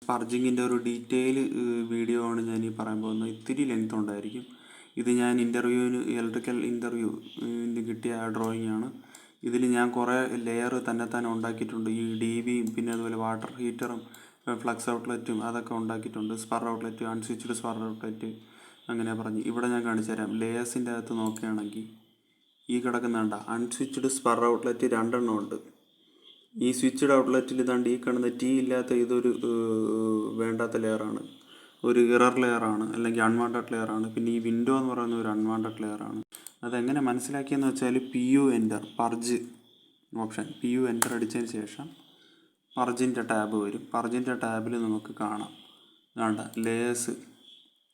പർജിങ്ങിൻ്റെ ഒരു detail video ആണ് ഞാൻ ഈ പറയാൻ പോകുന്നത്. ഇത്തിരി ലെങ്ത് ഉണ്ടായിരിക്കും. ഇത് ഞാൻ ഇലക്ട്രിക്കൽ ഇൻ്റർവ്യൂവിന് കിട്ടിയ ഡ്രോയിങ് ആണ്. ഇതിൽ ഞാൻ കുറേ ലെയർ തന്നെ ഉണ്ടാക്കിയിട്ടുണ്ട്. ഈ DV പിന്നെ അതുപോലെ വാട്ടർ ഹീറ്ററും ഫ്ലക്സ് ഔട്ട്ലെറ്റും അതൊക്കെ ഉണ്ടാക്കിയിട്ടുണ്ട്. സ്പർ ഔട്ട്ലെറ്റ്, അൺസ്വിച്ച്ഡ് സ്പർ ഔട്ട്ലെറ്റ് അങ്ങനെ പറഞ്ഞ് ഇവിടെ ഞാൻ കാണിച്ചു തരാം. ലേയേഴ്സിൻ്റെ അകത്ത് നോക്കുകയാണെങ്കിൽ ഈ കിടക്കുന്നുണ്ട അൺസ്വിച്ച്ഡ് സ്പർ ഔട്ട്ലെറ്റ് 2 എണ്ണം ഉണ്ട്. ഈ സ്വിച്ച്ഡ് ഔട്ട്ലെറ്റിൽ ഇതാണ്ട് ഈ കാണുന്ന T ഇല്ലാത്ത ഇതൊരു വേണ്ടാത്ത ലെയറാണ്, ഒരു ഇറർ ലെയറാണ്, അല്ലെങ്കിൽ അൺവാണ്ടഡ് ലെയറാണ്. പിന്നെ ഈ വിൻഡോ എന്ന് പറയുന്ന ഒരു അൺവാണ്ടഡ് ലെയറാണ്. അതെങ്ങനെ മനസ്സിലാക്കിയെന്ന് വെച്ചാൽ PU enter purge option PU enter അടിച്ചതിന് ശേഷം പർജിൻ്റെ ടാബ് വരും. പർജിൻ്റെ ടാബിൽ നമുക്ക് കാണാം വേണ്ട ലേയേഴ്സ്,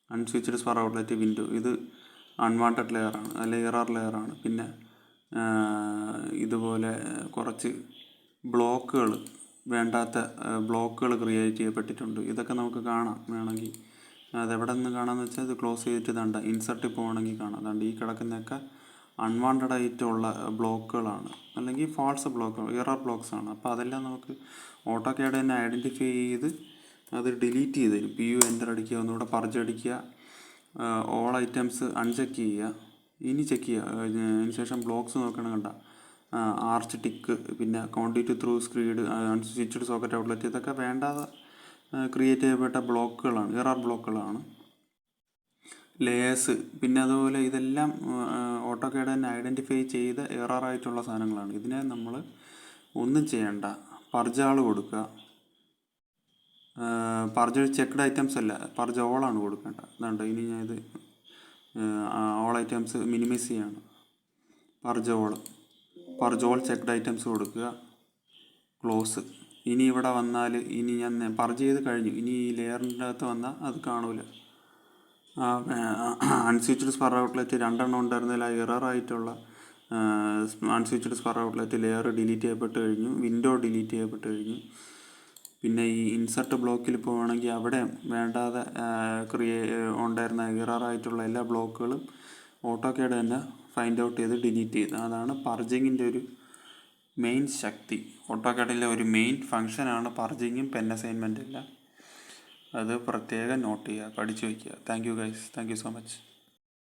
അൺസ്വിച്ച്ഡ് സ്പർ ഔട്ട്ലെറ്റ്, വിൻഡോ. ഇത് അൺവാണ്ടഡ് ലെയറാണ്, അല്ലെങ്കിൽ ഇറർ ലെയറാണ്. പിന്നെ ഇതുപോലെ കുറച്ച് ബ്ലോക്കുകൾ, വേണ്ടാത്ത ബ്ലോക്കുകൾ ക്രിയേറ്റ് ചെയ്യപ്പെട്ടിട്ടുണ്ട്. ഇതൊക്കെ നമുക്ക് കാണാം വേണമെങ്കിൽ. അതെവിടെ നിന്ന് കാണാമെന്ന് വെച്ചാൽ ഇത് ക്ലോസ് ചെയ്തിട്ട് ഇതാണ്ട് ഇൻസർട്ടിൽ പോകണമെങ്കിൽ കാണാം. അതുകൊണ്ട് ഈ കിടക്കുന്നതൊക്കെ അൺവാണ്ടഡ് ആയിട്ടുള്ള ബ്ലോക്കുകളാണ്, അല്ലെങ്കിൽ ഫാൾസ് ബ്ലോക്കുകൾ, ഇറർ ബ്ലോക്സ് ആണ്. അപ്പോൾ അതെല്ലാം നമുക്ക് ഓട്ടോകാഡ് തന്നെ ഐഡൻറ്റിഫൈ ചെയ്ത് അത് ഡിലീറ്റ് ചെയ്ത് തരും. PU എൻ്റർ അടിക്കുക, ഒന്നുകൂടെ പർജ് അടിക്കുക, ഓൾ ഐറ്റംസ് അൺചെക്ക് ചെയ്യുക, ഇനി ചെക്ക് ചെയ്യുക. അതിന് ശേഷം ബ്ലോക്സ് നോക്കണം കണ്ട ആർച്ച് ടിക്ക്, പിന്നെ കോണ്ടിറ്റ് ത്രൂ സ്ക്രീഡ്, അൺസ്വിച്ച്ഡ് സോക്കറ്റ് ഔട്ട്ലെറ്റ്, ഇതൊക്കെ വേണ്ടാതെ ക്രിയേറ്റ് ചെയ്യപ്പെട്ട ബ്ലോക്കുകളാണ്, ഇറർ ബ്ലോക്കുകളാണ്. ലേയേഴ്സ് പിന്നെ അതുപോലെ ഇതെല്ലാം ഓട്ടോകാഡ് തന്നെ ഐഡൻറ്റിഫൈ ചെയ്ത എററായിട്ടുള്ള സാധനങ്ങളാണ്. ഇതിനെ നമ്മൾ ഒന്നും ചെയ്യണ്ട, പർജ് ആൾ കൊടുക്കുക. പർജ് ചെക്ക്ഡ് ഐറ്റംസ് അല്ല, പർജ് ഓളാണ് കൊടുക്കേണ്ടത്. അതുകൊണ്ട് ഇനി ഞാൻ ഇത് ഓൾ ഐറ്റംസ് മിനിമൈസ് ചെയ്യാണ്. പർജ് ഓൾ ചെക്ക്ഡ് ഐറ്റംസ് കൊടുക്കുക, ക്ലോസ്. ഇനി ഇവിടെ വന്നാൽ ഇനി ഞാൻ പർജ് ചെയ്ത് കഴിഞ്ഞു. ഇനി ഈ ലെയറിൻ്റെ അകത്ത് വന്നാൽ അത് കാണൂല. അൺസ്വിച്ച്ഡ് സ്പർ ഔട്ട്ലെറ്റ് 2 എണ്ണം ഉണ്ടായിരുന്നതിൽ ആ ഇററായിട്ടുള്ള അൺസ്വിച്ച്ഡ് സ്പർ ഔട്ട്ലെറ്റ് ലെയർ ഡിലീറ്റ് ചെയ്യപ്പെട്ട് കഴിഞ്ഞു. വിൻഡോ ഡിലീറ്റ് ചെയ്യപ്പെട്ട് കഴിഞ്ഞു. പിന്നെ ഈ ഇൻസർട്ട് ബ്ലോക്കിൽ പോവുകയാണെങ്കിൽ അവിടെ വേണ്ടാതെ ഉണ്ടായിരുന്ന ഇററായിട്ടുള്ള എല്ലാ ബ്ലോക്കുകളും ഓട്ടോകാഡ് തന്നെ ഫൈൻഡ് ഔട്ട് ചെയ്ത് ഡിലീറ്റ് ചെയ്ത്. അതാണ് പർജിങ്ങിൻ്റെ ഒരു മെയിൻ ശക്തി. ഓട്ടോകാഡിലെ ഒരു മെയിൻ ഫങ്ഷനാണ് പർജിങ്ങും പെൻ അസൈൻമെൻറ്റും എല്ലാം. അത് പ്രത്യേകം നോട്ട് ചെയ്യുക, പഠിച്ചു വയ്ക്കുക. Thank you guys, thank you so much.